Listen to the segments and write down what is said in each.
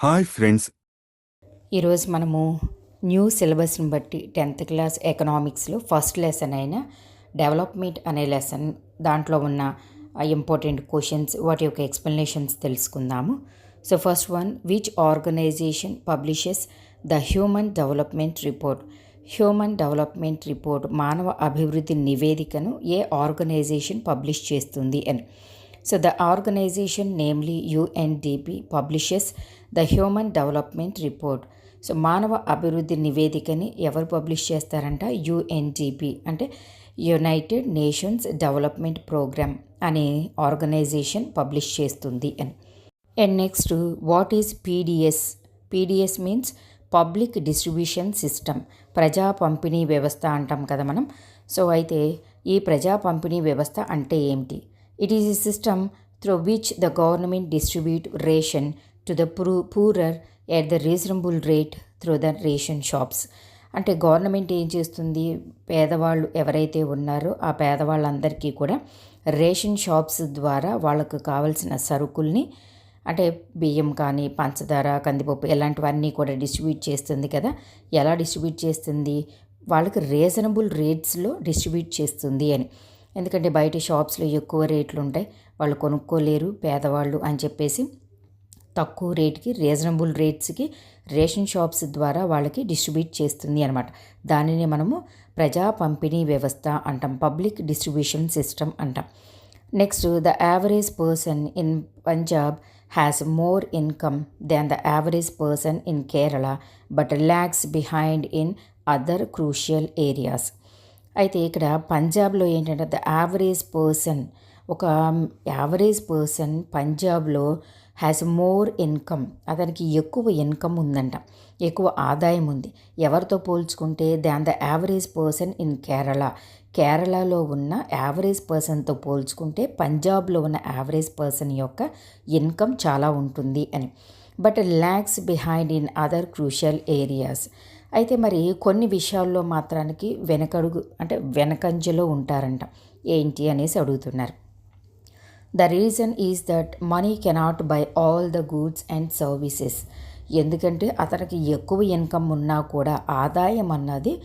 Hi friends. ఈరోజు మనము new సిలబస్ని బట్టి 10th క్లాస్ ఎకనామిక్స్లో ఫస్ట్ లెసన్ అయిన డెవలప్మెంట్ అనే లెసన్ దాంట్లో ఉన్న ఇంపార్టెంట్ క్వశ్చన్స్ వాటి యొక్క ఎక్స్ప్లెనేషన్స్ తెలుసుకుందాము. So first one, which organisation publishes the human development report? Human development report మానవ అభివృద్ధి నివేదికను ఏ ఆర్గనైజేషన్ పబ్లిష్ చేస్తుంది అని. So the organization, namely UNDP, publishes the Human Development Report. So మానవ అభివృద్ధి నివేదికని ఎవరు పబ్లిష్ చేస్తారంట? యుఎన్డిపి అంటే యునైటెడ్ నేషన్స్ డెవలప్మెంట్ ప్రోగ్రామ్ అనే ఆర్గనైజేషన్ పబ్లిష్ చేస్తుంది అని. And next, what is PDS? PDS means public distribution system, ప్రజా పంపిణీ వ్యవస్థ అంటాం కదా మనం. సో అయితే ఈ ప్రజా పంపిణీ వ్యవస్థ అంటే ఏమిటి? It is a system through which the government distribute ration to the poorer at the reasonable rate through the ration shops. అంటే గవర్నమెంట్ ఏం చేస్తుంది, పేదవాళ్ళు ఎవరైతే ఉన్నారో ఆ పేదవాళ్ళందరికీ కూడా రేషన్ షాప్స్ ద్వారా వాళ్ళకు కావాల్సిన సరుకుల్ని అంటే బియ్యం కానీ పంచదార కందిపప్పు ఇలాంటివన్నీ కూడా డిస్ట్రిబ్యూట్ చేస్తుంది కదా. ఎలా డిస్ట్రిబ్యూట్ చేస్తుంది? వాళ్ళకి రీజనబుల్ రేట్స్లో డిస్ట్రిబ్యూట్ చేస్తుంది అని. ఎందుకంటే బయట షాప్స్లో ఎక్కువ రేట్లు ఉంటాయి, వాళ్ళు కొనుక్కోలేరు పేదవాళ్ళు అని చెప్పేసి తక్కువ రేట్కి రీజనబుల్ రేట్స్కి రేషన్ షాప్స్ ద్వారా వాళ్ళకి డిస్ట్రిబ్యూట్ చేస్తుంది అనమాట. దానిని మనము ప్రజా పంపిణీ వ్యవస్థ అంటాం, పబ్లిక్ డిస్ట్రిబ్యూషన్ సిస్టమ్ అంటాం. Next, the average person in Punjab has more income than the average person in Kerala but lags behind in other crucial areas. అయితే ఇక్కడ పంజాబ్లో ఏంటంటే ద యావరేజ్ పర్సన్, ఒక యావరేజ్ పర్సన్ పంజాబ్లో హ్యాస్ మోర్ ఇన్కమ్, అతనికి ఎక్కువ income ఉందంట, ఎక్కువ ఆదాయం ఉంది. ఎవరితో పోల్చుకుంటే than the average person in Kerala, కేరళలో ఉన్న యావరేజ్ పర్సన్తో పోల్చుకుంటే పంజాబ్లో ఉన్న యావరేజ్ పర్సన్ యొక్క ఇన్కమ్ చాలా ఉంటుంది అని. But lags behind in other crucial areas. అయితే మరి కొన్ని విషయాల్లో మాత్రానికి వెనకడుగు అంటే వెనకంజలో ఉంటారంట. ఏంటి అనేసి అడుగుతున్నారు. The reason is that money cannot by all the goods and services. ఎందుకంటే అతనికి ఎక్కువ ఇన్కమ్ ఉన్నా కూడా ఆదాయం అన్నది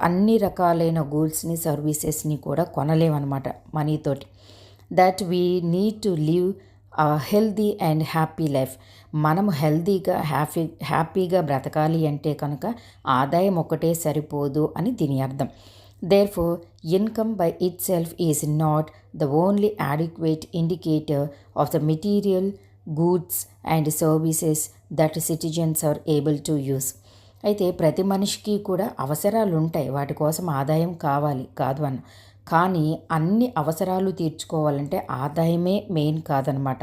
అన్ని రకాలైన గూడ్స్ని సర్వీసెస్ని కూడా కొనలేమన్నమాట మనీతోటి. That we need to live healthy and happy life. మనము హెల్దీగా హ్యాపీగా బ్రతకాలి అంటే కనుక ఆదాయం ఒకటే సరిపోదు అని దీని అర్థం. Therefore income by itself is not the only adequate indicator of the material goods and services that citizens are able to use. అయితే ప్రతి మనిషికి కూడా అవసరాలు ఉంటాయి, వాటి కోసం ఆదాయం కావాలి కాదు అన్న, కానీ అన్ని అవసరాలు తీర్చుకోవాలంటే ఆదాయమే మెయిన్ కాదనమాట.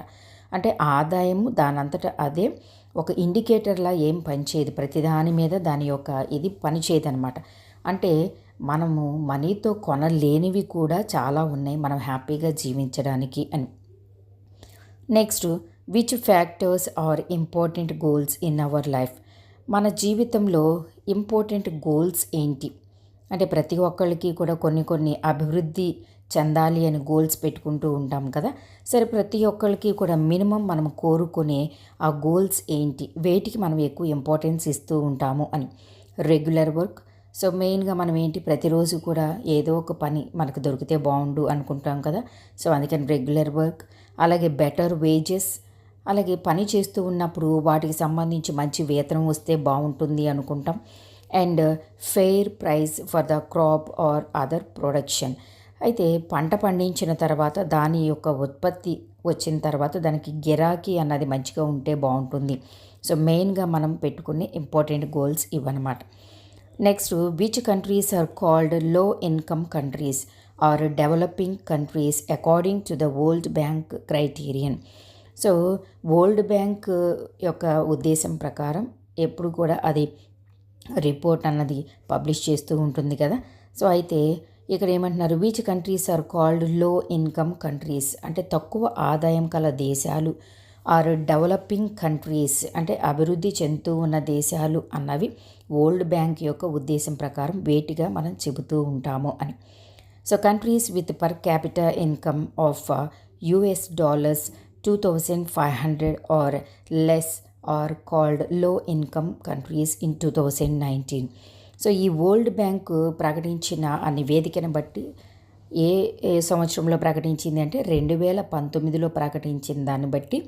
అంటే ఆదాయము దానంతటా అదే ఒక ఇండికేటర్లా ఏం పనిచేయదు, ప్రతిదాని మీద దాని యొక్క ఇది పనిచేయదనమాట. అంటే మనము మనీతో కొనలేనివి కూడా చాలా ఉన్నాయి మనం హ్యాపీగా జీవించడానికి అని. Next, which factors are important goals in our life? మన జీవితంలో ఇంపార్టెంట్ గోల్స్ ఏంటి అంటే ప్రతి ఒక్కళ్ళకి కూడా కొన్ని అభివృద్ధి చెందాలి అని గోల్స్ పెట్టుకుంటూ ఉంటాం కదా. సరే, ప్రతి ఒక్కళ్ళకి కూడా మినిమం మనం కోరుకునే ఆ గోల్స్ ఏంటి, వేటికి మనం ఎక్కువ ఇంపార్టెన్స్ ఇస్తూ ఉంటాము అని. Regular work. సో మెయిన్గా మనం ఏంటి, ప్రతిరోజు కూడా ఏదో ఒక పని మనకు దొరికితే బాగుండు అనుకుంటాం కదా. సో అందుకని రెగ్యులర్ వర్క్. అలాగే బెటర్ వేజెస్, అలాగే పని చేస్తూ ఉన్నప్పుడు వాటికి సంబంధించి మంచి వేతనం వస్తే బాగుంటుంది అనుకుంటాం. And fair price for the crop or other production. అయితే పంట పండించిన తర్వాత దాని యొక్క ఉత్పత్తి వచ్చిన తర్వాత దానికి గిరాకీ అన్నది మంచిగా ఉంటే బాగుంటుంది. సో మెయిన్గా మనం పెట్టుకునే ఇంపార్టెంట్ గోల్స్ ఇవన్నమాట. Next, which countries are called low income countries or developing countries according to the World Bank criterion? So World Bank యొక్క ఉద్దేశం ప్రకారం ఎప్పుడు కూడా అది రిపోర్ట్ అన్నది పబ్లిష్ చేస్తూ ఉంటుంది కదా. సో అయితే ఇక్కడ ఏమంటున్నారు, which countries are called low income countries అంటే తక్కువ ఆదాయం కల దేశాలు, ఆర్ డెవలపింగ్ కంట్రీస్ అంటే అభివృద్ధి చెందుతూ ఉన్న దేశాలు అన్నవి వరల్డ్ బ్యాంక్ యొక్క ఉద్దేశం ప్రకారం వేటిగా మనం చెబుతూ ఉంటాము అని. So countries with per capital income of US$ 2,500 or less are called low income countries in 2019. So ఈ వరల్డ్ బ్యాంక్ ప్రకటించిన ఆ నివేదికను బట్టి ఏ ఏ సంవత్సరంలో ప్రకటించింది అంటే 2019లో ప్రకటించిన దాన్ని బట్టి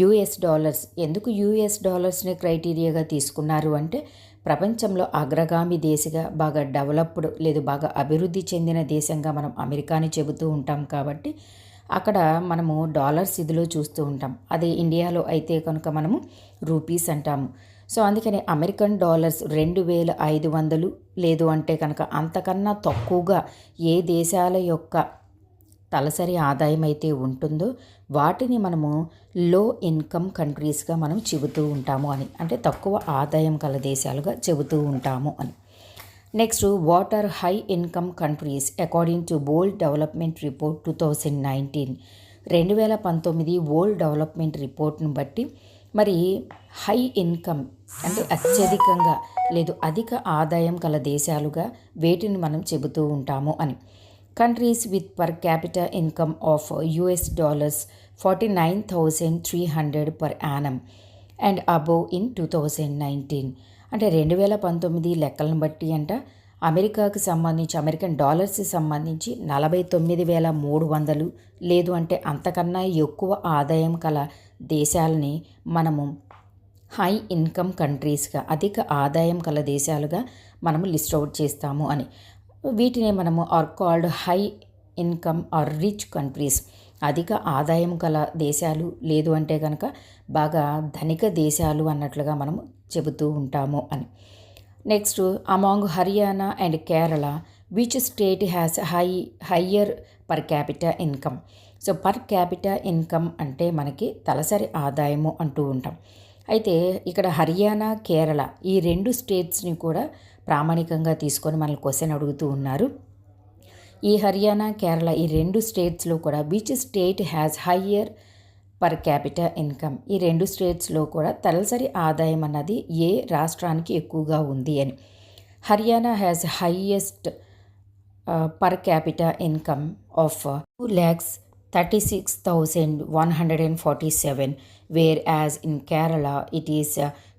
యుఎస్ డాలర్స్, ఎందుకు యుఎస్ డాలర్స్ని క్రైటీరియాగా తీసుకున్నారు అంటే ప్రపంచంలో అగ్రగామి దేశంగా, బాగా డెవలప్డ్ లేదు బాగా అభివృద్ధి చెందిన దేశంగా మనం అమెరికాని చెబుతూ ఉంటాం కాబట్టి అక్కడ మనము డాలర్స్ ఇదిలో చూస్తూ ఉంటాం. అదే ఇండియాలో అయితే కనుక మనము రూపీస్ అంటాము. సో అందుకని అమెరికన్ డాలర్స్ 2500 లేదు అంటే కనుక అంతకన్నా తక్కువగా ఏ దేశాల యొక్క తలసరి ఆదాయం అయితే ఉంటుందో వాటిని మనము లో ఇన్కమ్ కంట్రీస్గా మనం చెబుతూ ఉంటాము అని, అంటే తక్కువ ఆదాయం కల దేశాలుగా చెబుతూ ఉంటాము అని. Next, what are high income countries according to world development report 2019. 2019 world development రిపోర్ట్ను బట్టి మరి హై ఇన్కమ్ అంటే అత్యధికంగా లేదు అధిక ఆదాయం కల దేశాలుగా వేటిని మనం చెబుతూ ఉంటాము అని. Countries with per capital income of $49,300 per annum and above in 2019. అంటే 2019 లెక్కలను బట్టి అంట అమెరికాకు సంబంధించి అమెరికన్ డాలర్స్కి సంబంధించి 49,300 లేదు అంటే అంతకన్నా ఎక్కువ ఆదాయం కల దేశాలని మనము హై ఇన్కమ్ కంట్రీస్గా, అధిక ఆదాయం కల దేశాలుగా మనము లిస్ట్ అవుట్ చేస్తాము అని. వీటిని మనము are called high income or rich countries, అధిక ఆదాయం కల దేశాలు లేదు అంటే కనుక బాగా ధనిక దేశాలు అన్నట్లుగా మనము చెబుతూ ఉంటాము అని. Next, among Haryana and Kerala which state has higher per capital income. So per capital income అంటే మనకి తలసరి ఆదాయము అంటూ ఉంటాం. అయితే ఇక్కడ హర్యానా, కేరళ ఈ రెండు స్టేట్స్ని కూడా ప్రామాణికంగా తీసుకొని మనల్ని క్వశ్చన్ అడుగుతూ ఉన్నారు. ఈ హర్యానా, కేరళ ఈ రెండు స్టేట్స్లో కూడా which state has higher per capital income, ఈ రెండు స్టేట్స్లో కూడా తలసరి ఆదాయం అన్నది ఏ రాష్ట్రానికి ఎక్కువగా ఉంది అని. Haryana has highest per capital income of 2,36,147, whereas in Kerala it is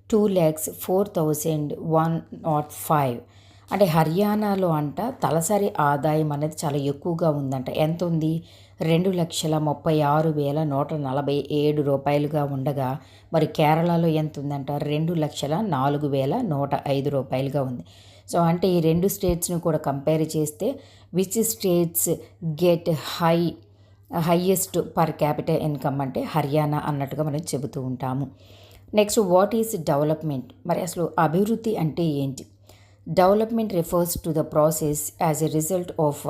2,04,105. అంటే హర్యానాలో అంట తలసరి ఆదాయం అనేది చాలా ఎక్కువగా ఉందంట. ఎంత ఉంది? 2,36,147 రూపాయలుగా ఉండగా మరి కేరళలో ఎంత ఉందంట? 2,04,105 రూపాయలుగా ఉంది. సో అంటే ఈ రెండు స్టేట్స్ని కూడా కంపేర్ చేస్తే which states get highest per capital income అంటే హర్యానా అన్నట్టుగా మనం చెబుతూ ఉంటాము. నెక్స్ట్, వాట్ ఈజ్ డెవలప్మెంట్, మరి అసలు అభివృద్ధి అంటే ఏంటి? Development refers to the process as a result of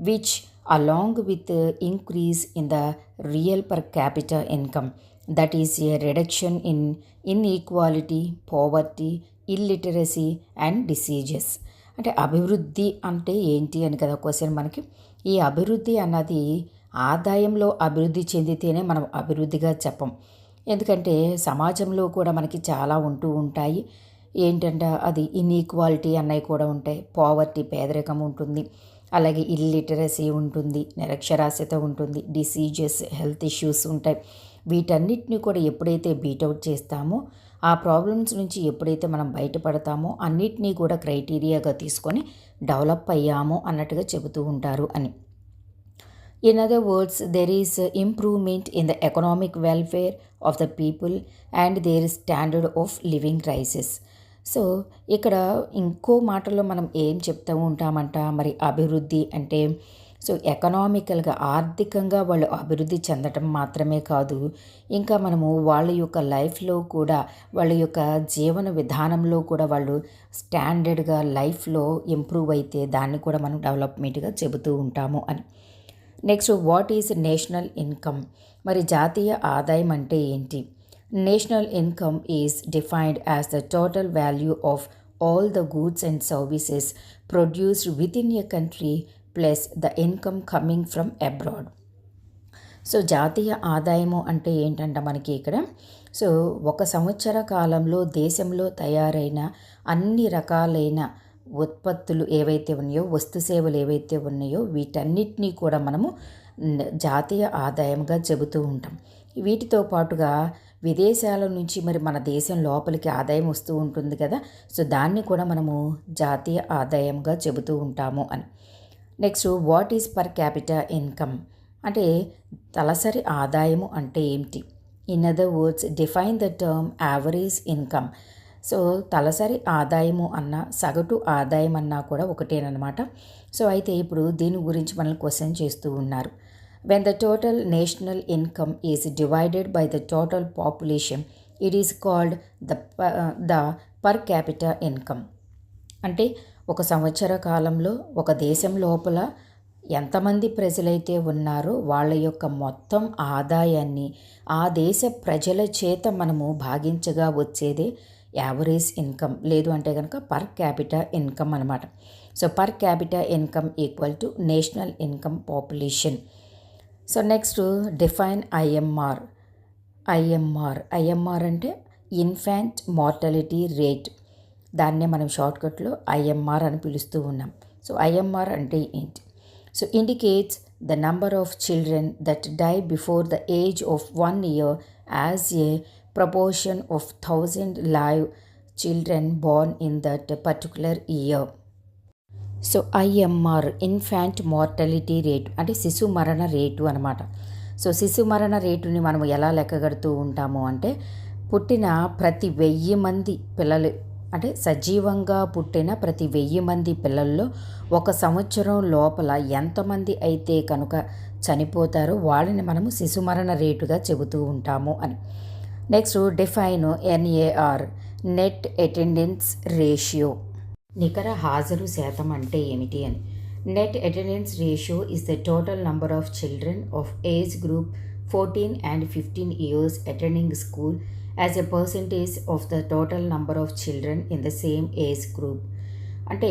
which along with increase in the real per capital income that is a reduction in inequality, poverty, illiteracy and diseases. అంటే అభివృద్ధి అంటే ఏంటి అని కదా క్వశ్చన్ మనకి. ఈ అభివృద్ధి అన్నది ఆదాయంలో అభివృద్ధి చెందితేనే మనం అభివృద్ధిగా చెప్పం. ఎందుకంటే సమాజంలో కూడా మనకి చాలా ఉంటూ ఉంటాయి. ఏంటంటే అది ఇన్ఈక్వాలిటీ అన్నవి కూడా ఉంటాయి. పావర్టీ, పేదరికం ఉంటుంది. అలాగే ఇల్లిటరసీ ఉంటుంది, నిరక్షరాస్యత ఉంటుంది, డిసీజెస్, హెల్త్ ఇష్యూస్ ఉంటాయి. వీటన్నిటిని కూడా ఎప్పుడైతే బీటౌట్ చేస్తామో, ఆ ప్రాబ్లమ్స్ నుంచి ఎప్పుడైతే మనం బయటపడతామో అన్నిటినీ కూడా క్రైటీరియాగా తీసుకొని డెవలప్ అయ్యాము అన్నట్టుగా చెబుతూ ఉంటారు అని. In other words, there is improvement in the economic welfare of the people and their standard of living rises. So ఇక్కడ ఇంకో మాటలో మనం ఏం చెప్తూ ఉంటామంట, మరి అభివృద్ధి అంటే సో ఎకనామికల్గా, ఆర్థికంగా వాళ్ళు అభివృద్ధి చెందటం మాత్రమే కాదు, ఇంకా మనము వాళ్ళ యొక్క లైఫ్లో కూడా, వాళ్ళ యొక్క జీవన విధానంలో కూడా వాళ్ళు స్టాండర్డ్గా లైఫ్లో ఇంప్రూవ్ అయితే దాన్ని కూడా మనం డెవలప్మెంట్గా చెబుతూ ఉంటాము అని. Next, what is national income, మరి జాతీయ ఆదాయం అంటే ఏంటి? National income is defined as the total value of all the goods and services produced with in a country plus the income coming from abroad. So జాతీయ ఆదాయము అంటే ఏంటంట మనకి ఇక్కడ, సో ఒక సంవత్సర కాలంలో దేశంలో తయారైన అన్ని రకాలైన ఉత్పత్తులు ఏవైతే ఉన్నాయో, వస్తు సేవలు ఏవైతే ఉన్నాయో వీటన్నిటినీ కూడా మనము జాతీయ ఆదాయంగా చెబుతూ ఉంటాం. వీటితో పాటుగా విదేశాల నుంచి మరి మన దేశం లోపలికి ఆదాయం వస్తూ ఉంటుంది కదా, సో దాన్ని కూడా మనము జాతీయ ఆదాయంగా చెబుతూ ఉంటాము అని. Next, what is per capital income అంటే తలసరి ఆదాయము అంటే ఏమిటి? In other words, define the term average income. So తలసరి ఆదాయము అన్న సగటు ఆదాయం అన్నా కూడా ఒకటేనమాట. సో అయితే ఇప్పుడు దీని గురించి మనల్ని క్వశ్చన్ చేస్తూ ఉన్నారు. When the total national income is divided by the total population, it is called the per capital income. అంటే ఒక సంవత్సర కాలంలో ఒక దేశం లోపల ఎంతమంది ప్రజలైతే ఉన్నారో వాళ్ళ యొక్క మొత్తం ఆదాయాన్ని ఆ దేశ ప్రజల చేత మనము భాగించగా వచ్చేదే యావరేజ్ ఇన్కమ్, లేదు అంటే కనుక పర్ క్యాపిటల్ ఇన్కమ్ అనమాట. So per capital income equal to national income population. So next, define IMR. IMR అంటే ఇన్ఫాంట్ మార్టాలిటీ రేట్. దాన్నే మనం షార్ట్కట్లో ఐఎంఆర్ అని పిలుస్తూ ఉన్నాం. సో ఐఎంఆర్ అంటే ఏంటి? So indicates the number of children that die before the age of 1 year as a proportion of 1000 live children born in that particular year. So IMR infant mortality rate అంటే శిశు మరణ rate అనమాట. So శిశు మరణ రేటుని మనం ఎలా లెక్కగడుతూ ఉంటాము అంటే పుట్టిన ప్రతి 1000 మంది పిల్లలు అంటే సజీవంగా పుట్టిన ప్రతి 1000 మంది పిల్లల్లో 1 సంవత్సరం లోపల ఎంతమంది అయితే కనుక చనిపోతారో వాళ్ళని మనము శిశు మరణ రేటుగా చెబుతూ ఉంటాము అని. Next, define NAR. Net attendance ratio. నికర హాజరు శాతం అంటే ఏమిటి అని. Net attendance ratio is the total number of children of age group 14 and 15 years attending school as a percentage of the total number of children in the same age group. అంటే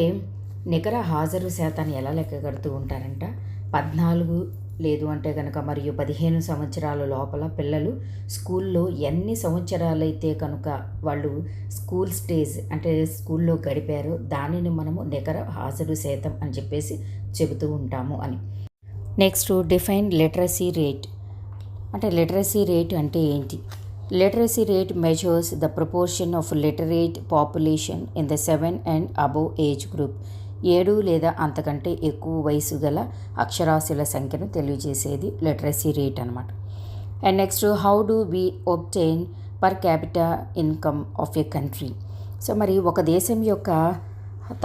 నికర హాజరు శాతాన్ని ఎలా లెక్కగడుతూ ఉంటారంట, 14 లేదు అంటే కనుక మరియు 15 సంవత్సరాల లోపల పిల్లలు స్కూల్లో ఎన్ని సంవత్సరాలైతే కనుక వాళ్ళు స్కూల్ స్టేజ్ అంటే స్కూల్లో గడిపారో దానిని మనము నికర హాజరు శాతం అని చెప్పేసి చెబుతూ ఉంటాము అని. Next, define literacy rate. అంటే లిటరసీ రేట్ అంటే ఏంటి? Literacy rate measures the proportion of literate population in the 7 and above age group. 7 లేదా అంతకంటే ఎక్కువ వయసు గల అక్షరాస్యుల సంఖ్యను తెలియజేసేది లిటరసీ రేట్ అనమాట. And next, how do we obtain per capital income of a country. So మరి ఒక దేశం యొక్క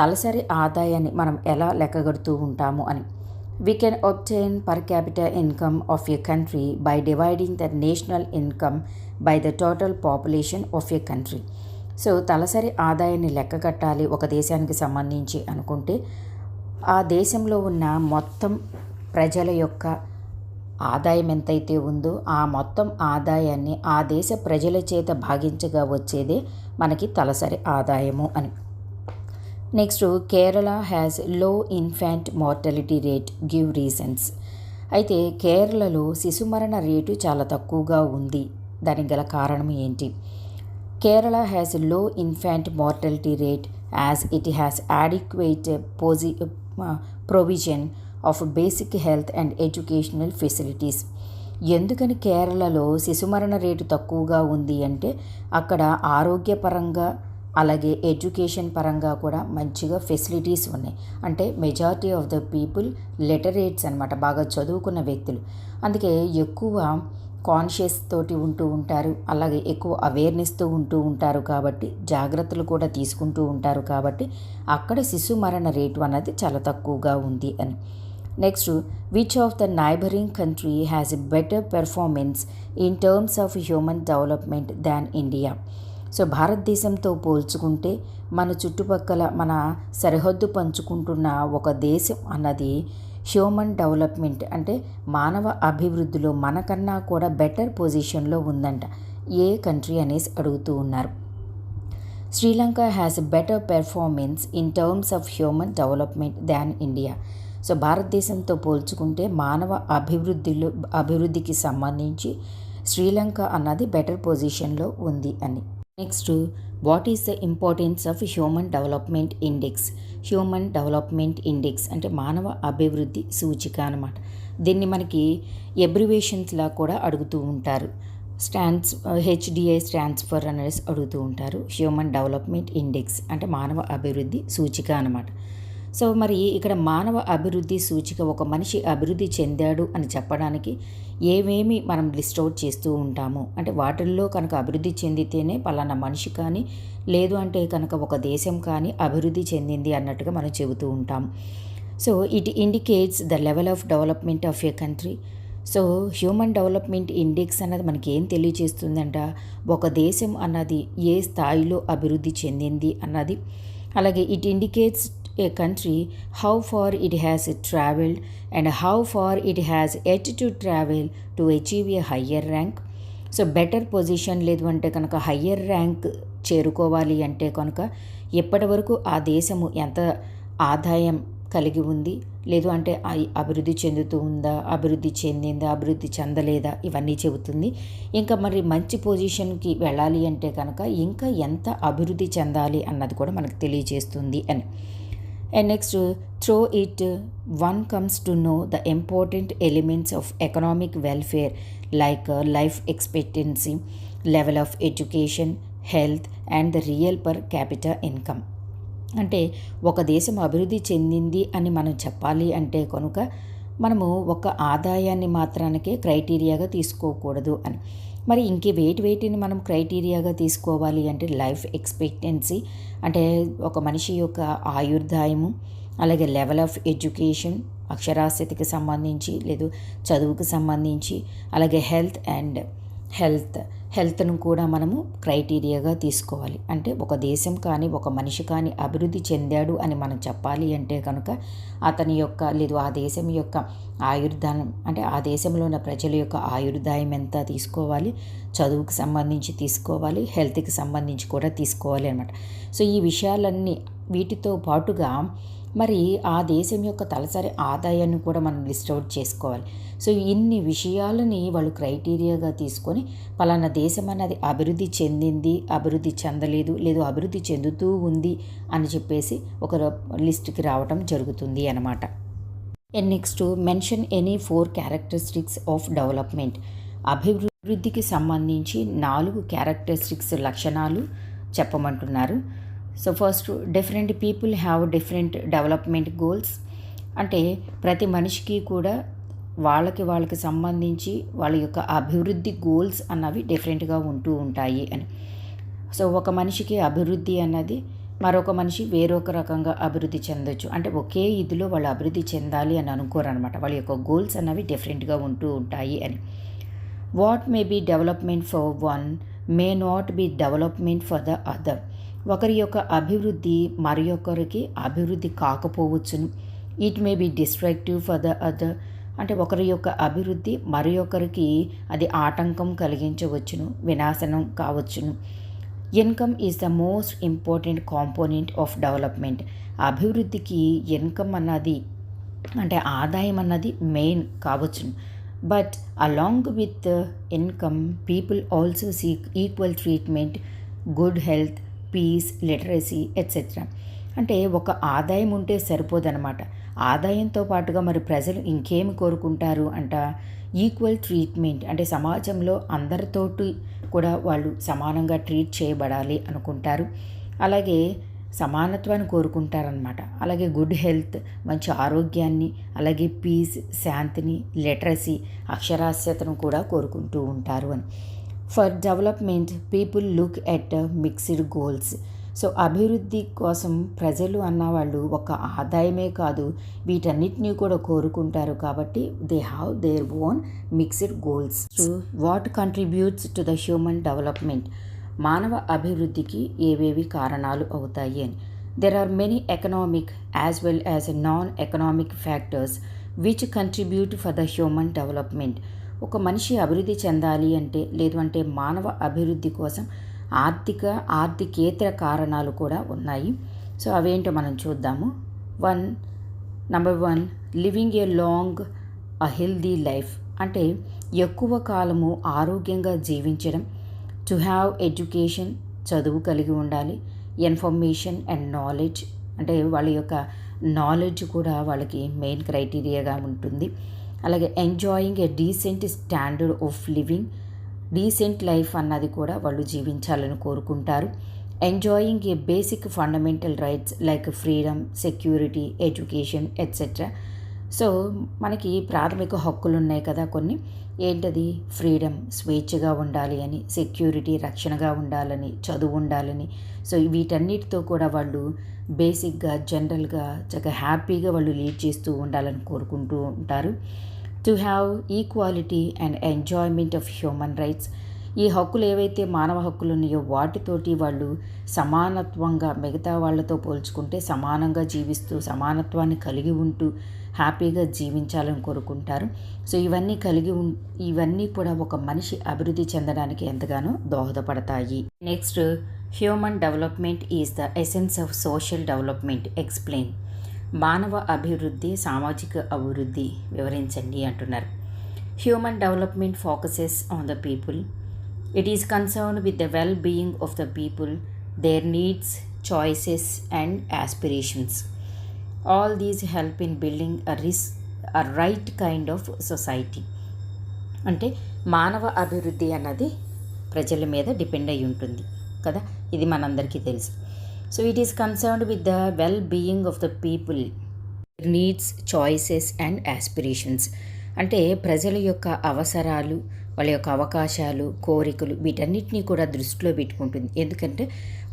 తలసరి ఆదాయాన్ని మనం ఎలా లెక్కగడుతూ ఉంటాము అని. We can obtain per capita income of a country by dividing the national income by the total population of a country. So తలసరి ఆదాయాన్ని లెక్క కట్టాలి ఒక దేశానికి సంబంధించి అనుకుంటే ఆ దేశంలో ఉన్న మొత్తం ప్రజల యొక్క ఆదాయం ఎంతైతే ఉందో ఆ మొత్తం ఆదాయాన్ని ఆ దేశ ప్రజల చేత భాగించగా వచ్చేదే మనకి తలసరి ఆదాయము అని. నెక్స్ట్, కేరళ హ్యాస్ లో infant mortality rate, give reasons. అయితే కేరళలో శిశు మరణ రేటు చాలా తక్కువగా ఉంది, దానికి గల కారణం ఏంటి? కేరళ హ్యాస్ లో infant mortality rate as it has adequate provision of basic health and educational facilities. ఎందుకని కేరళలో శిశు మరణ రేటు తక్కువగా ఉంది అంటే అక్కడ ఆరోగ్యపరంగా అలాగే ఎడ్యుకేషన్ పరంగా కూడా మంచిగా ఫెసిలిటీస్ ఉన్నాయి. అంటే majority of the people literates అనమాట, బాగా చదువుకున్న వ్యక్తులు. అందుకే ఎక్కువ కాన్షియస్ తోటి ఉంటూ ఉంటారు, అలాగే ఎక్కువ అవేర్నెస్తో ఉంటూ ఉంటారు కాబట్టి జాగ్రత్తలు కూడా తీసుకుంటూ ఉంటారు కాబట్టి అక్కడ శిశు మరణ రేటు అన్నది చాలా తక్కువగా ఉంది అని. Next, which of the neighbouring country has a better performance in terms of human development than India. So భారతదేశంతో పోల్చుకుంటే మన చుట్టుపక్కల మన సరిహద్దు పంచుకుంటున్న ఒక దేశం అన్నది హ్యూమన్ డెవలప్మెంట్ అంటే మానవ అభివృద్ధిలో మనకన్నా కూడా బెటర్ పొజిషన్లో ఉందంట. ఏ కంట్రీ అనేసి అడుగుతూ ఉన్నారు. Sri Lanka has better performance in terms of human development than India. So భారతదేశంతో పోల్చుకుంటే మానవ అభివృద్ధికి సంబంధించి శ్రీలంక అన్నది బెటర్ పొజిషన్లో ఉంది అని. Next, what is the importance of human development index. Human development index అంటే మానవ అభివృద్ధి సూచిక అనమాట. దీన్ని మనకి ఎబ్రివేషన్స్లా కూడా అడుగుతూ ఉంటారు. హెచ్డిఐ స్టాండ్స్ ఫర్ అనేసి అడుగుతూ ఉంటారు. హ్యూమన్ డెవలప్మెంట్ ఇండెక్స్ అంటే మానవ అభివృద్ధి సూచిక అన్నమాట. సో మరి ఇక్కడ మానవ అభివృద్ధి సూచిక ఒక మనిషి అభివృద్ధి చెందాడు అని చెప్పడానికి ఏమేమి మనం లిస్ట్ అవుట్ చేస్తూ ఉంటాము అంటే వాటిల్లో కనుక అభివృద్ధి చెందితేనే పలానా మనిషి కానీ లేదు అంటే కనుక ఒక దేశం కానీ అభివృద్ధి చెందింది అన్నట్టుగా మనం చెబుతూ ఉంటాం. So it indicates the level of development of a country. So human development index అన్నది మనకి ఏం తెలియజేస్తుందంట, ఒక దేశం అన్నది ఏ స్థాయిలో అభివృద్ధి చెందింది అన్నది. అలాగే it indicates a country how far it has travelled and how far it has yet to travel to achieve a higher rank. So better position లేదు అంటే కనుక హయ్యర్ ర్యాంక్ చేరుకోవాలి అంటే కనుక ఎప్పటి వరకు ఆ దేశము ఎంత ఆదాయం కలిగి ఉంది, లేదు అంటే అభివృద్ధి చెందుతూ ఉందా, అభివృద్ధి చెందిందా, అభివృద్ధి చెందలేదా, ఇవన్నీ చెబుతుంది. ఇంకా మరి మంచి పొజిషన్కి వెళ్ళాలి అంటే కనుక ఇంకా ఎంత అభివృద్ధి చెందాలి అన్నది కూడా మనకు తెలియజేస్తుంది అని. And next through it one comes to know the important elements of economic welfare like life expectancy, level of education, health and the real per capital income. అంటే ఒక దేశం అభివృద్ధి చెందింది అని మనం చెప్పాలి అంటే కనుక మనము ఒక ఆదాయాన్ని మాత్రానికే క్రైటీరియాగా తీసుకోకూడదు అని. మరి వేటిని మనం క్రైటీరియాగా తీసుకోవాలి అంటే లైఫ్ ఎక్స్పెక్టెన్సీ అంటే ఒక మనిషి యొక్క ఆయుర్దాయము, అలాగే లెవెల్ ఆఫ్ ఎడ్యుకేషన్ అక్షరాస్యతకి సంబంధించి లేదు చదువుకు సంబంధించి, అలాగే హెల్త్ను కూడా మనము క్రైటీరియాగా తీసుకోవాలి. అంటే ఒక దేశం కానీ ఒక మనిషి కానీ అభివృద్ధి చెందాడు అని మనం చెప్పాలి అంటే కనుక అతని యొక్క లేదు ఆ దేశం యొక్క ఆయుర్దాయం అంటే ఆ దేశంలో ఉన్న ప్రజల యొక్క ఆయుర్దాయం ఎంత తీసుకోవాలి, చదువుకు సంబంధించి తీసుకోవాలి, హెల్త్కి సంబంధించి కూడా తీసుకోవాలి అన్నమాట. సో ఈ విషయాలన్నీ వీటితో పాటుగా మరి ఆ దేశం యొక్క తలసరి ఆదాయాన్ని కూడా మనం లిస్ట్ అవుట్ చేసుకోవాలి. సో ఇన్ని విషయాలని వాళ్ళు క్రైటీరియాగా తీసుకొని పలానా దేశం అన్నది అభివృద్ధి చెందింది, అభివృద్ధి చెందలేదు, లేదు అభివృద్ధి చెందుతూ ఉంది అని చెప్పేసి ఒక లిస్ట్కి రావటం జరుగుతుంది అన్నమాట. And next mention any 4 characteristics of development. అభివృద్ధికి సంబంధించి 4 క్యారెక్టరిస్టిక్స్ లక్షణాలు చెప్పమంటున్నారు. So first different people have different development goals. అంటే ప్రతి మనిషికి కూడా వాళ్ళకి సంబంధించి వాళ్ళ యొక్క అభివృద్ధి గోల్స్ అన్నవి డిఫరెంట్గా ఉంటూ ఉంటాయి అని. సో ఒక మనిషికి అభివృద్ధి అన్నది మరొక మనిషి వేరొక రకంగా అభివృద్ధి చెందొచ్చు. అంటే ఒకే ఇదిలో వాళ్ళు అభివృద్ధి చెందాలి అని అనుకోరు అనమాట. వాళ్ళ యొక్క గోల్స్ అన్నవి డిఫరెంట్గా ఉంటూ ఉంటాయి అని. What may be development for one may not be development for the other. ఒకరి యొక్క అభివృద్ధి మరి ఒకరికి అభివృద్ధి కాకపోవచ్చును. It may be destructive for the other. అంటే ఒకరి యొక్క అభివృద్ధి మరి ఒకరికి అది ఆటంకం కలిగించవచ్చును, వినాశనం కావచ్చును. Income is the most important component of development. అభివృద్ధికి ఇన్కమ్ అన్నది అంటే ఆదాయం అన్నది మెయిన్ కావచ్చును. But along with income people also seek equal treatment, good health, peace, literacy etcetera. అంటే ఒక ఆదాయం ఉంటే సరిపోదన్నమాట. ఆదాయంతో పాటుగా మరి ప్రజలు ఇంకేమి కోరుకుంటారు అంట, ఈక్వల్ ట్రీట్మెంట్ అంటే సమాజంలో అందరితోటి కూడా వాళ్ళు సమానంగా ట్రీట్ చేయబడాలి అనుకుంటారు. అలాగే సమానత్వాన్ని కోరుకుంటారనమాట. అలాగే గుడ్ హెల్త్ మంచి ఆరోగ్యాన్ని, అలాగే పీస్ శాంతిని, లిటరసీ అక్షరాస్యతను కూడా కోరుకుంటూ ఉంటారు అని. For development people look at mixed goals. So అభివృద్ధి కోసం ప్రజలు అన్నవాళ్ళు ఒక ఆదాయమే కాదు వీటన్నిటినీ కూడా కోరుకుంటారు. కాబట్టి they have their own mixed goals. So what contributes to the human development. మానవ అభివృద్ధికి ఏవేవి కారణాలు అవుతాయి అని. There are many economic as well as non economic factors which contribute for the human development. ఒక మనిషి అభివృద్ధి చెందాలి అంటే లేదు అంటే మానవ అభివృద్ధి కోసం ఆర్థికేతర కారణాలు కూడా ఉన్నాయి. సో అవేంటో మనం చూద్దాము. Number 1 living a long healthy life. అంటే ఎక్కువ కాలము ఆరోగ్యంగా జీవించడం. టు హ్యావ్ ఎడ్యుకేషన్ చదువు కలిగి ఉండాలి. ఇన్ఫర్మేషన్ అండ్ నాలెడ్జ్ అంటే వాళ్ళ యొక్క నాలెడ్జ్ కూడా వాళ్ళకి మెయిన్ క్రైటీరియాగా ఉంటుంది. అలాగే enjoying a decent standard of living. Decent life అన్నది కూడా వాళ్ళు జీవించాలని కోరుకుంటారు. Enjoying a basic fundamental rights like freedom, security, education etcetera. So మనకి ప్రాథమిక హక్కులు ఉన్నాయి కదా కొన్ని. ఏంటది? ఫ్రీడమ్, స్వేచ్ఛగా ఉండాలి అని, సెక్యూరిటీ, రక్షణగా ఉండాలని, చదువు ఉండాలని. సో వీటన్నిటితో కూడా వాళ్ళు బేసిక్గా జనరల్గా చక్కగా హ్యాపీగా వాళ్ళు లీడ్ చేస్తూ ఉండాలని కోరుకుంటూ ఉంటారు. To have equality and enjoyment of human rights. ఈ హక్కులు ఏవైతే మానవ హక్కులు ఉన్నాయో వాటితోటి వాళ్ళు సమానత్వంగా మిగతా వాళ్ళతో పోల్చుకుంటే సమానంగా జీవిస్తూ సమానత్వాన్ని కలిగి ఉంటూ హ్యాపీగా జీవించాలని కోరుకుంటారు. సో ఇవన్నీ కూడా ఒక మనిషి అభివృద్ధి చెందడానికి ఎంతగానో దోహదపడతాయి. Next, human development is the essence of social development. Explain. మానవ అభివృద్ధి, సామాజిక అభివృద్ధి వివరించండి అంటున్నారు. Human development focuses on the people. It is concerned with the well-being of the people, their needs, choices and aspirations. All these help in building a right kind of society. అంటే మానవ అభివృద్ధి అన్నది ప్రజల మీద డిపెండ్ అయి ఉంటుంది కదా, ఇది మనందరికీ తెలుసు. So it is concerned with the well being of the people, needs, choices and aspirations. అంటే ప్రజల యొక్క అవసరాలు, వాళ్ళ యొక్క అవకాశాలు, కోరికలు వీటన్నిటినీ కూడా దృష్టిలో పెట్టుకుంటుంది. ఎందుకంటే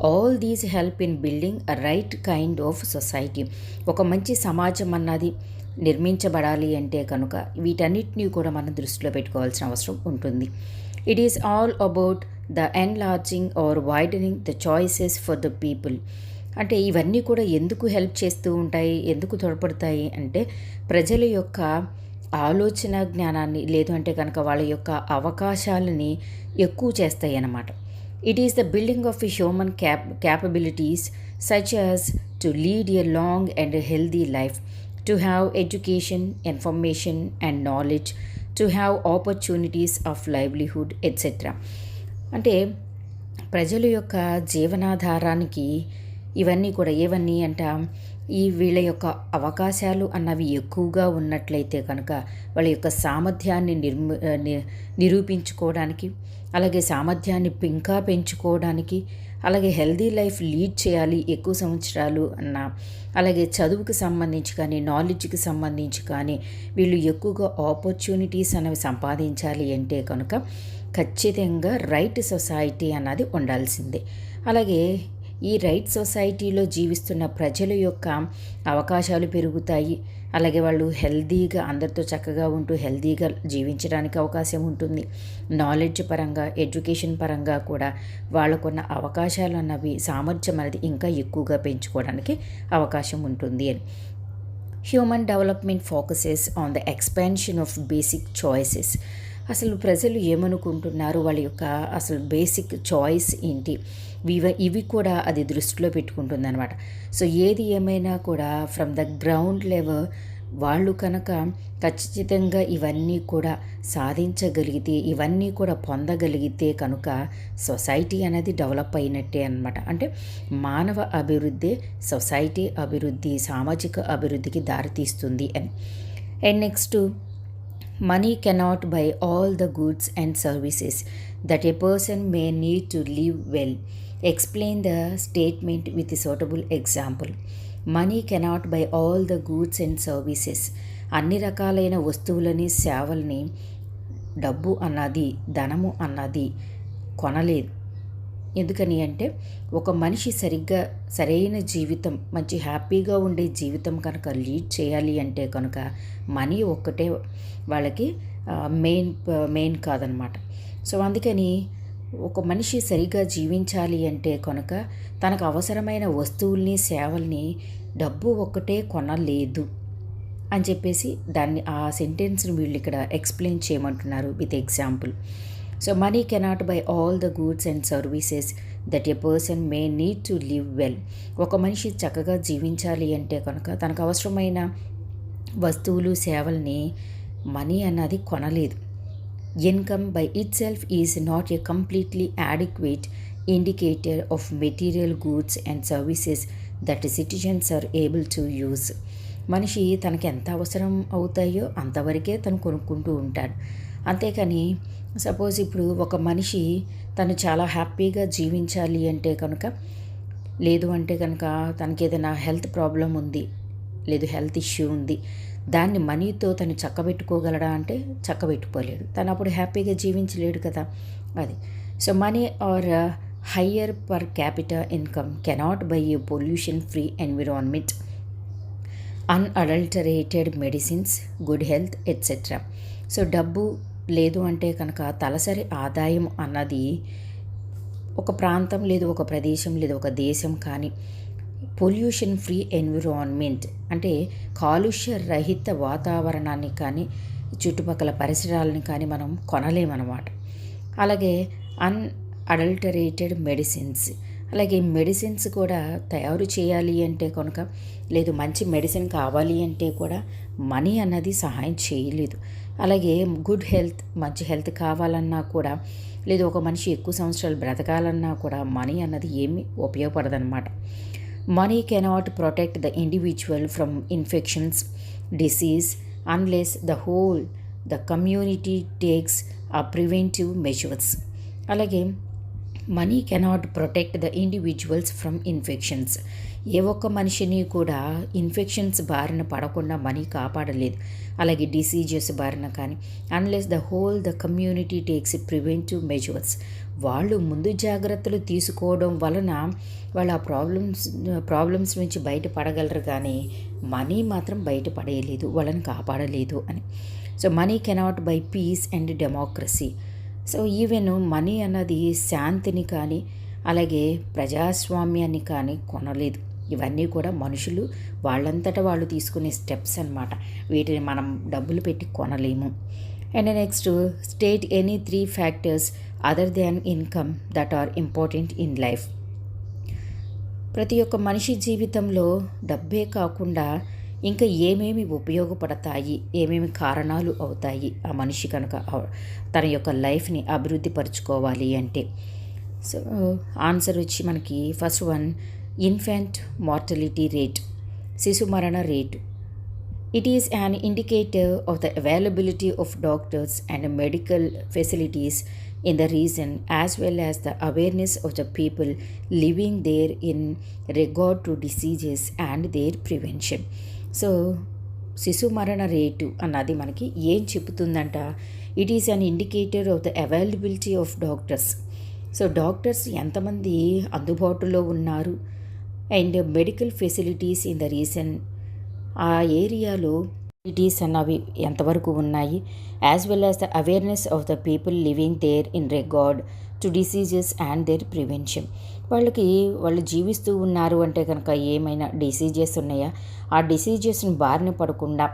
all these help in building a right kind of society. ఒక మంచి సమాజం అన్నది నిర్మించబడాలి అంటే కనుక వీటన్నిటినీ కూడా మనం దృష్టిలో పెట్టుకోవాల్సిన అవసరం ఉంటుంది. It is all about the enlarging or widening the choices for the people. అంటే ఇవన్నీ కూడా ఎందుకు హెల్ప్ చేస్తూ ఉంటాయి, ఎందుకు తోడ్పడతాయి అంటే ప్రజల యొక్క ఆలోచన జ్ఞానాన్ని, లేదు అంటే కనుక వాళ్ళ యొక్క అవకాశాలని ఎక్కువ చేస్తాయి అన్నమాట. It is the building of a human capabilities such as to lead a long and healthy life, to have education, information and knowledge, to have opportunities of livelihood etcetera. అంటే ప్రజల యొక్క జీవనాధారానికి ఇవన్నీ కూడా ఏవన్నీ అంట, వీళ్ళ యొక్క అవకాశాలు అన్నవి ఎక్కువగా ఉన్నట్లయితే కనుక వాళ్ళ యొక్క సామర్థ్యాన్ని నిరూపించుకోవడానికి, అలాగే సామర్థ్యాన్ని ఇంకా పెంచుకోవడానికి, అలాగే హెల్దీ లైఫ్ లీడ్ చేయాలి ఎక్కువ సంవత్సరాలు అన్న, అలాగే చదువుకి సంబంధించి కానీ నాలెడ్జ్కి సంబంధించి కానీ వీళ్ళు ఎక్కువగా ఆపర్చునిటీస్ అనేవి సంపాదించాలి అంటే కనుక ఖచ్చితంగా రైట్ సొసైటీ అన్నది ఉండాల్సిందే. అలాగే ఈ రైట్ సొసైటీలో జీవిస్తున్న ప్రజల యొక్క అవకాశాలు పెరుగుతాయి. అలాగే వాళ్ళు హెల్దీగా అందరితో చక్కగా ఉంటూ హెల్దీగా జీవించడానికి అవకాశం ఉంటుంది. నాలెడ్జ్ పరంగా, ఎడ్యుకేషన్ పరంగా కూడా వాళ్ళకున్న అవకాశాలు అన్నవి, సామర్థ్యం అనేది ఇంకా ఎక్కువగా పెంచుకోవడానికి అవకాశం ఉంటుంది అని. Human development focuses on the expansion of basic choices. అసలు ప్రజలు ఏమనుకుంటున్నారు, వాళ్ళ యొక్క అసలు బేసిక్ చాయిస్ ఏంటి, ఇవి కూడా అది దృష్టిలో పెట్టుకుంటుంది అనమాట. సో ఏది ఏమైనా కూడా ఫ్రమ్ ద గ్రౌండ్ లెవెల్ వాళ్ళు కనుక ఖచ్చితంగా ఇవన్నీ కూడా సాధించగలిగితే, ఇవన్నీ కూడా పొందగలిగితే కనుక సొసైటీ అనేది డెవలప్ అయినట్టే అనమాట. అంటే మానవ అభివృద్ధి సొసైటీ అభివృద్ధి, సామాజిక అభివృద్ధికి దారితీస్తుంది అని. And next, money cannot buy all the goods and services that a person may need to live well. Explain the statement with a suitable example. Money cannot buy all the goods and services. అన్ని రకాలైన వస్తువులని, సేవల్ని డబ్బు అన్నది, ధనము అన్నది కొనలేదు. ఎందుకని అంటే ఒక మనిషి సరైన జీవితం, మంచి హ్యాపీగా ఉండే జీవితం కనుక లీడ్ చేయాలి అంటే కనుక మనీ ఒక్కటే వాళ్ళకి మెయిన్ కాదనమాట. సో అందుకని ఒక మనిషి సరిగ్గా జీవించాలి అంటే కనుక తనకు అవసరమైన వస్తువుల్ని, సేవల్ని డబ్బు ఒక్కటే కొనలేదు అని చెప్పేసి ఆ సెంటెన్స్ని వీళ్ళు ఇక్కడ ఎక్స్ప్లెయిన్ చేయమంటున్నారు with example. So money cannot by all the goods and services that a person may need to live well. ఒక మనిషి చక్కగా జీవించాలి అంటే కనుక తనకు అవసరమైన వస్తువులు, సేవల్ని మనీ అన్నది కొనలేదు. Income by itself is not a completely adequate indicator of material goods and services that citizens are able to use. మనిషి తనకి ఎంత అవసరం అవుతాయో అంతవరకే తను కొనుక్కుంటూ ఉంటాడు. అంతేకాని సపోజ్ ఇప్పుడు ఒక మనిషి తను చాలా హ్యాపీగా జీవించాలి అంటే కనుక, లేదు అంటే కనుక తనకి ఏదైనా హెల్త్ ప్రాబ్లం ఉంది, లేదు హెల్త్ ఇష్యూ ఉంది, దాన్ని మనీతో తను చక్కబెట్టుకోగలడా అంటే చక్కబెట్టుకోలేడు. తను అప్పుడు హ్యాపీగా జీవించలేడు కదా. అది so money are higher per capital income cannot by A pollution free environment, unadulterated medicines, good health etcetera. So డబ్బు లేదు అంటే కనుక తలసరి ఆదాయం అన్నది ఒక ప్రాంతం లేదు, ఒక ప్రదేశం లేదు, ఒక దేశం కానీ పొల్యూషన్ ఫ్రీ ఎన్విరాన్మెంట్ అంటే కాలుష్య రహిత వాతావరణాన్ని కానీ చుట్టుపక్కల పరిసరాలని కానీ మనం కొనలేమన్నమాట. అలాగే అన్అడల్టరేటెడ్ మెడిసిన్స్, అలాగే మెడిసిన్స్ కూడా తయారు చేయాలి అంటే కనుక, లేదు మంచి మెడిసిన్ కావాలి అంటే కూడా మనీ అన్నది సహాయం చేయలేదు. అలాగే గుడ్ హెల్త్, మంచి హెల్త్ కావాలన్నా కూడా, లేదు ఒక మనిషి ఎక్కువ సంవత్సరాలు బ్రతకాలన్నా కూడా మనీ అన్నది ఏమీ ఉపయోగపడదన్నమాట. Money cannot protect the individual from infections, disease unless the community takes ఆ ప్రివెంటివ్ మెజర్స్. అలాగే money cannot protect the individuals from infections, ఏ ఒక్క మనిషిని కూడా ఇన్ఫెక్షన్స్ బారిన పడకుండా మనీ కాపాడలేదు. అలాగే డిసీజెస్ బారిన కానీ, unless the community takes preventive measures, వాళ్ళు ముందు జాగ్రత్తలు తీసుకోవడం వలన వాళ్ళు ఆ ప్రాబ్లమ్స్ నుంచి బయటపడగలరు, కానీ మనీ మాత్రం బయటపడేయలేదు, వాళ్ళని కాపాడలేదు అని. So money cannot buy peace and democracy. So even money అన్నది శాంతిని కానీ, అలాగే ప్రజాస్వామ్యాన్ని కానీ కొనలేదు. ఇవన్నీ కూడా మనుషులు వాళ్ళంతటా వాళ్ళు తీసుకునే స్టెప్స్ అన్నమాట. వీటిని మనం డబ్బులు పెట్టి కొనలేము. And next, state any 3 factors other than income that are important in life. ప్రతి ఒక్క మనిషి జీవితంలో డబ్బే కాకుండా ఇంకా ఏమేమి ఉపయోగపడతాయి, ఏమేమి కారణాలు అవుతాయి ఆ మనిషి కనుక తన యొక్క లైఫ్ని అభివృద్ధి పరుచుకోవాలి అంటే. సో ఆన్సర్ వచ్చి మనకి ఫస్ట్ వన్, ఇన్ఫెంట్ మార్టలిటీ రేట్, శిశు మరణ rate. It is an indicator of the availability of doctors and medical facilities in the region, as well as the awareness of the people living there in regard to diseases and their prevention. So శిశు మరణ rate అన్నది మనకి ఏం చెబుతుందంట, it is an indicator of the availability of doctors. So doctors ఎంతమంది అందుబాటులో ఉన్నారు, and medical facilities in the region, ఆ ఏరియాలో ఫెసిలిటీస్ అన్నవి ఎంతవరకు ఉన్నాయి, as well as the awareness of the people living there in regard to diseases and their prevention. వాళ్ళు జీవిస్తూ ఉన్నారు అంటే కనుక ఏమైనా డిసీజెస్ ఉన్నాయా, ఆ డిసీజెస్ని బారిన పడకుండా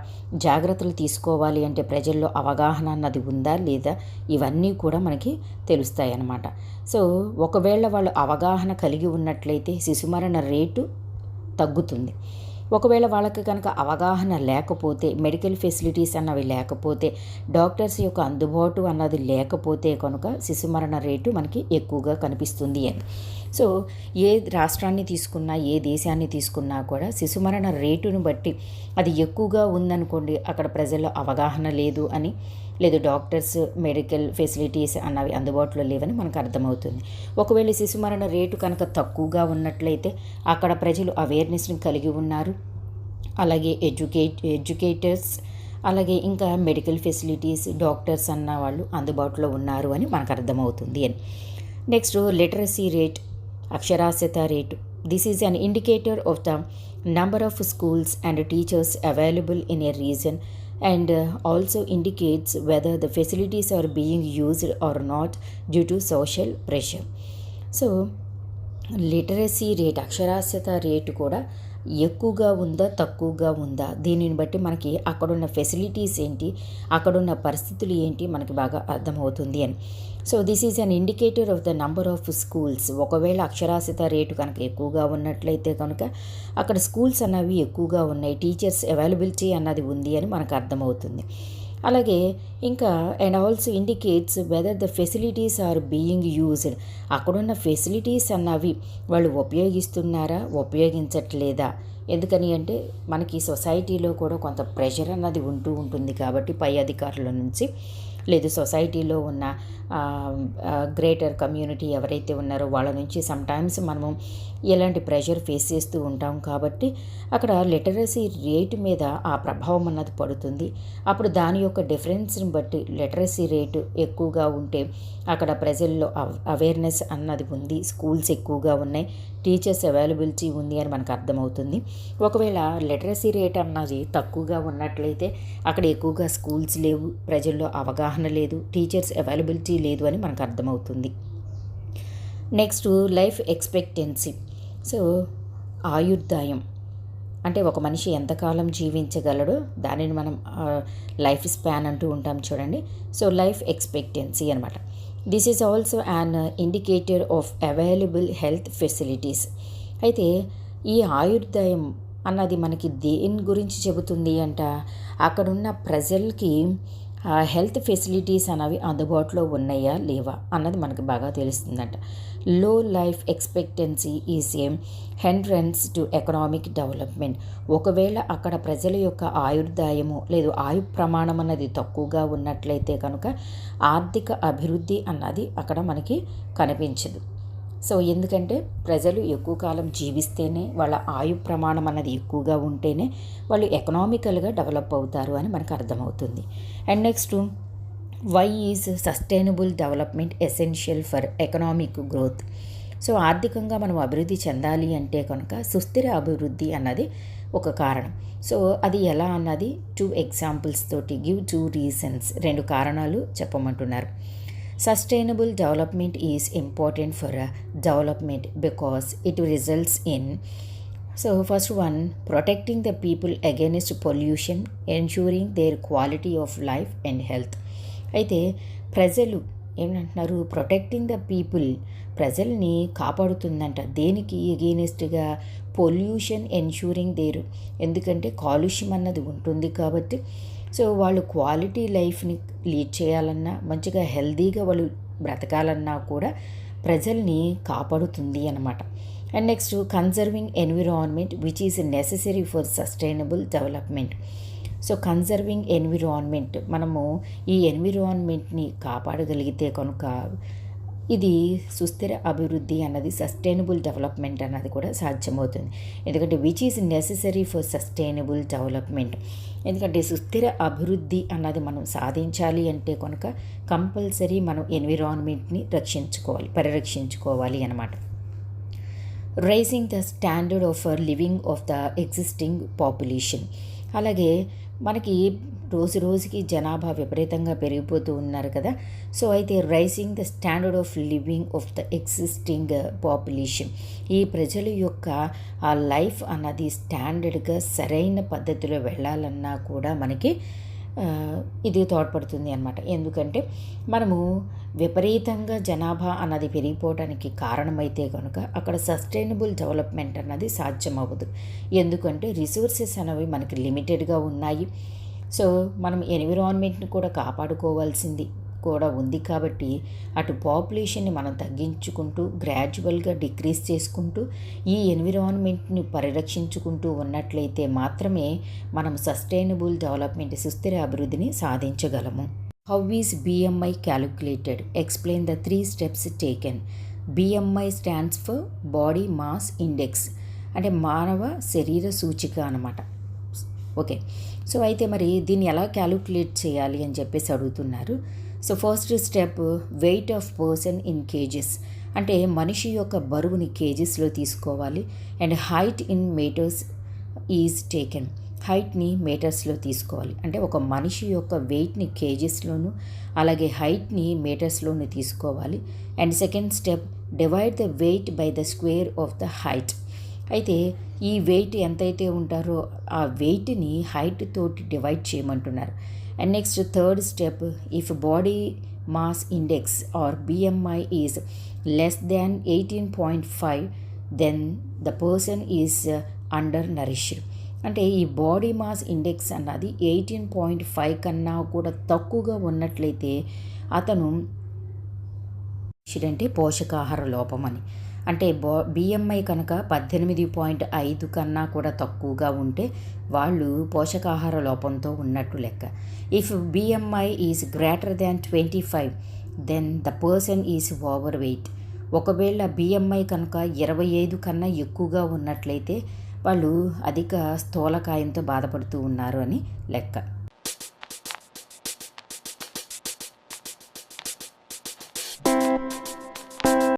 జాగ్రత్తలు తీసుకోవాలి అంటే ప్రజల్లో అవగాహన అన్నది ఉందా లేదా, ఇవన్నీ కూడా మనకి తెలుస్తాయి అన్నమాట. సో ఒకవేళ వాళ్ళు అవగాహన కలిగి ఉన్నట్లయితే శిశుమరణ రేటు తగ్గుతుంది. ఒకవేళ వాళ్ళకి కనుక అవగాహన లేకపోతే, మెడికల్ ఫెసిలిటీస్ అన్నవి లేకపోతే, డాక్టర్స్ యొక్క అందుబాటు అన్నది లేకపోతే కనుక శిశుమరణ రేటు మనకి ఎక్కువగా కనిపిస్తుంది అని. సో ఏ రాష్ట్రాన్ని తీసుకున్నా, ఏ దేశాన్ని తీసుకున్నా కూడా శిశుమరణ రేటును బట్టి అది ఎక్కువగా ఉందనుకోండి, అక్కడ ప్రజల్లో అవగాహన లేదు అని, లేదు డాక్టర్స్ మెడికల్ ఫెసిలిటీస్ అన్నవి అందుబాటులో లేవని మనకు అర్థమవుతుంది. ఒకవేళ శిశుమరణ రేటు కనుక తక్కువగా ఉన్నట్లయితే అక్కడ ప్రజలు అవేర్నెస్ని కలిగి ఉన్నారు, అలాగే ఎడ్యుకేటర్స్, అలాగే ఇంకా మెడికల్ ఫెసిలిటీస్, డాక్టర్స్ అన్న వాళ్ళు అందుబాటులో ఉన్నారు అని మనకు అర్థమవుతుంది అని. నెక్స్ట్, లిటరసీ రేట్, అక్షరాస్యత rate. This is an indicator of the number of schools and teachers available in a region, and also indicates whether the facilities are being used or not due to social pressure. So literacy rate, అక్షరాస్యత rate కూడా ఎక్కువగా ఉందా తక్కువగా ఉందా, దీనిని బట్టి మనకి అక్కడున్న ఫెసిలిటీస్ ఏంటి, అక్కడున్న పరిస్థితులు ఏంటి మనకి బాగా అర్థమవుతుంది అని. So this is an indicator of the number of schools. ఒకవేళ అక్షరాస్యత రేటు కనుక ఎక్కువగా ఉన్నట్లయితే కనుక అక్కడ స్కూల్స్ అన్నవి ఎక్కువగా ఉన్నాయి, టీచర్స్ అవైలబిలిటీ అన్నది ఉంది అని మనకు అర్థమవుతుంది. అలాగే ఇంకా and also indicates whether the facilities are being used. అక్కడున్న ఫెసిలిటీస్ అన్నవి వాళ్ళు ఉపయోగిస్తున్నారా, ఉపయోగించట్లేదా. ఎందుకని అంటే మనకి సొసైటీలో కూడా కొంత ప్రెషర్ అన్నది ఉంటూ ఉంటుంది కాబట్టి పై అధికారుల నుంచి. లేదు సొసైటీలో ఉన్న గ్రేటర్ కమ్యూనిటీ ఎవరైతే ఉన్నారో వాళ్ళ నుంచి సమ్టైమ్స్ మనము ఎలాంటి ప్రెషర్ ఫేస్ చేస్తూ ఉంటాం కాబట్టి అక్కడ లిటరసీ రేటు మీద ఆ ప్రభావం అన్నది పడుతుంది. అప్పుడు దాని యొక్క డిఫరెన్స్ని బట్టి లిటరసీ రేటు ఎక్కువగా ఉంటే అక్కడ ప్రజల్లో అవేర్నెస్ అన్నది ఉంది, స్కూల్స్ ఎక్కువగా ఉన్నాయి, టీచర్స్ అవైలబిలిటీ ఉంది అని మనకు అర్థమవుతుంది. ఒకవేళ లిటరసీ రేట్ అన్నది తక్కువగా ఉన్నట్లయితే అక్కడ ఎక్కువగా స్కూల్స్ లేవు, ప్రజల్లో అవగాహన లేదు, టీచర్స్ అవైలబిలిటీ లేదు అని మనకు అర్థమవుతుంది. Next life expectancy. సో ఆయుర్దాయం అంటే ఒక మనిషి ఎంతకాలం జీవించగలడో దానిని మనం లైఫ్ స్పాన్ అంటూ ఉంటాం చూడండి. సో లైఫ్ ఎక్స్పెక్టెన్సీ అనమాట. This is also an indicator of available health facilities. అయితే ఈ ఆయుర్దాయం అన్నది మనకి దేని గురించి చెబుతుంది అంట, అక్కడున్న ప్రజలకి హెల్త్ ఫెసిలిటీస్ అనేవి అందుబాటులో ఉన్నాయా లేవా అన్నది మనకు బాగా తెలుస్తుందంట. లో life expectancy is a hindrance to economic development. ఒకవేళ అక్కడ ప్రజల యొక్క ఆయుర్దాయము లేదు ఆయు ప్రమాణం అన్నది తక్కువగా ఉన్నట్లయితే కనుక ఆర్థిక అభివృద్ధి అన్నది అక్కడ మనకి కనిపించదు. సో ఎందుకంటే ప్రజలు ఎక్కువ కాలం జీవిస్తేనే, వాళ్ళ ఆయు ప్రమాణం అన్నది ఎక్కువగా ఉంటేనే వాళ్ళు ఎకనామికల్గా డెవలప్ అవుతారు అని మనకు అర్థమవుతుంది. And next, why is sustainable development essential for economic growth. So ఆర్థికంగా మనం అభివృద్ధి చెందాలి అంటే కనుక సుస్థిర అభివృద్ధి అన్నది ఒక కారణం. సో అది ఎలా అన్నది 2 ఎగ్జాంపుల్స్ తోటి గివ్ 2 రీజన్స్, 2 కారణాలు చెప్పమంటున్నారు. Sustainable development is important for development because it results in, so first one, protecting the people against pollution, ensuring their quality of life and health. అయితే ప్రజలు ఏమంటున్నారు, ప్రొటెక్టింగ్ ద పీపుల్, ప్రజల్ని కాపాడుతుందంట. దేనికి ఎగెనిస్ట్గా? Pollution ensuring there, ఎందుకంటే కాలుష్యం అన్నది ఉంటుంది కాబట్టి. సో వాళ్ళు క్వాలిటీ లైఫ్ని లీడ్ చేయాలన్నా, మంచిగా హెల్దీగా వాళ్ళు బ్రతకాలన్నా కూడా ప్రజల్ని కాపాడుతుంది అన్నమాట. And next, conserving environment which is necessary for sustainable development. So conserving environment, మనము ఈ ఎన్విరాన్మెంట్ని కాపాడగలిగితే కనుక ఇది సుస్థిర అభివృద్ధి అన్నది, సస్టైనబుల్ డెవలప్మెంట్ అన్నది కూడా సాధ్యమవుతుంది. ఎందుకంటే which is necessary for sustainable development, ఎందుకంటే సుస్థిర అభివృద్ధి అన్నది మనం సాధించాలి అంటే కనుక కంపల్సరీ మనం ఎన్విరాన్మెంట్ని పరిరక్షించుకోవాలి అన్నమాట. Raising the standard of living of the existing population. అలాగే మనకి రోజు రోజుకి జనాభా విపరీతంగా పెరిగిపోతూ ఉన్నారు కదా. సో అయితే raising the standard of living of the existing population, ఈ ప్రజల యొక్క ఆ లైఫ్ అన్నది స్టాండర్డ్గా సరైన పద్ధతిలో వెళ్ళాలన్నా కూడా మనకి ఇది తోడ్పడుతుంది అన్నమాట. ఎందుకంటే మనము విపరీతంగా జనాభా అన్నది పెరిగిపోవడానికి కారణమైతే కనుక అక్కడ సస్టైనబుల్ డెవలప్మెంట్ అన్నది సాధ్యమవ్వదు. ఎందుకంటే రిసోర్సెస్ అనేవి మనకి లిమిటెడ్గా ఉన్నాయి. సో మనం ఎన్విరాన్మెంట్ని కూడా కాపాడుకోవాల్సింది కూడా ఉంది కాబట్టి అటు పాపులేషన్ని మనం తగ్గించుకుంటూ గ్రాడ్యువల్గా డిక్రీజ్ చేసుకుంటూ ఈ ఎన్విరాన్మెంట్ని పరిరక్షించుకుంటూ ఉన్నట్లయితే మాత్రమే మనం సస్టైనబుల్ డెవలప్మెంట్, సుస్థిర అభివృద్ధిని సాధించగలము. How is BMI calculated? Explain the 3 steps taken. BMI stands for body mass index, అంటే మానవ శరీర సూచిక అన్నమాట. ఓకే, సో అయితే మరి దీన్ని ఎలా క్యాలిక్యులేట్ చేయాలి అని చెప్పేసి అడుగుతున్నారు. So first step, weight of person in kgs, అంటే మనిషి యొక్క బరువుని కేజెస్లో తీసుకోవాలి. And height in metres is taken, హైట్ని మీటర్స్లో తీసుకోవాలి. అంటే ఒక మనిషి యొక్క వెయిట్ని కేజెస్లోను అలాగే హైట్ని మీటర్స్లోను తీసుకోవాలి. And second step, divide the weight by the square of the height. అయితే ఈ వెయిట్ ఎంతైతే ఉంటారో ఆ వెయిట్ని హైట్ తోటి డివైడ్ చేయమంటున్నారు. And next third step, if body mass index or BMI is less than 18.5 then the person is undernourished. అంటే ఈ బాడీ మాస్ ఇండెక్స్ అన్నది 18.5 కన్నా కూడా తక్కువగా ఉన్నట్లయితే అతను అంటే పోషకాహార లోపం అని. అంటే బిఎంఐ కనుక 18.5 కన్నా కూడా తక్కువగా ఉంటే వాళ్ళు పోషకాహార లోపంతో ఉన్నట్టు లెక్క. If BMI is greater than 25 then the person is overweight. ఒకవేళ బిఎంఐ కనుక 25 కన్నా ఎక్కువగా ఉన్నట్లయితే వాళ్ళు అధిక స్థూలకాయంతో బాధపడుతూ ఉన్నారు అని లెక్క.